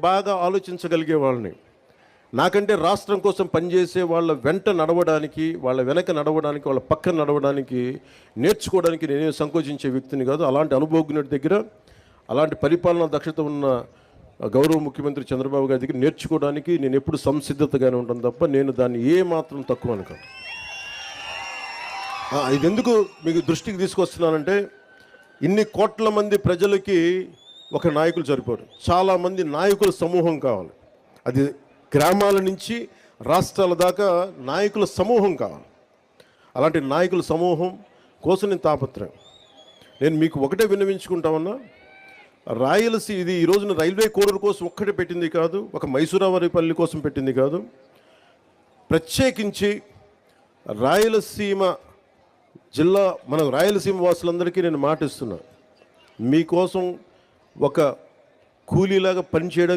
బాగా ఆలోచించగలిగే వాళ్ళని, నాకంటే రాష్ట్రం కోసం పనిచేసే వాళ్ళ వెంట నడవడానికి, వాళ్ళ వెనక నడవడానికి, వాళ్ళ పక్కన నడవడానికి, నేర్చుకోవడానికి నేనే సంకోచించే వ్యక్తిని కాదు. అలాంటి అనుభవజ్ఞుడి దగ్గర, అలాంటి పరిపాలనా దక్షత ఉన్న గౌరవ ముఖ్యమంత్రి చంద్రబాబు గారి దగ్గర నేర్చుకోవడానికి నేను ఎప్పుడు సంసిద్ధతగానే ఉంటాను తప్ప నేను దాన్ని ఏ మాత్రం తక్కువ అనుకోను. ఇది ఎందుకు మీకు దృష్టికి తీసుకొస్తున్నానంటే, ఇన్ని కోట్ల మంది ప్రజలకి ఒక నాయకులు సరిపోరు. చాలామంది నాయకుల సమూహం కావాలి. అది గ్రామాల నుంచి రాష్ట్రాల దాకా నాయకుల సమూహం కావాలి. అలాంటి నాయకుల సమూహం కోసం నేను తాపత్రయం. నేను మీకు ఒకటే విన్నవించుకుంటామన్నా, ఇది ఈ రోజున రైల్వే కోడూరు కోసం ఒక్కటే పెట్టింది కాదు, ఒక మైసూరావరిపల్లి కోసం పెట్టింది కాదు. ప్రత్యేకించి రాయలసీమ జిల్లా, మన రాయలసీమ వాసులందరికీ నేను మాట ఇస్తున్నా, మీకోసం ఒక కూలీలాగా పనిచేయడం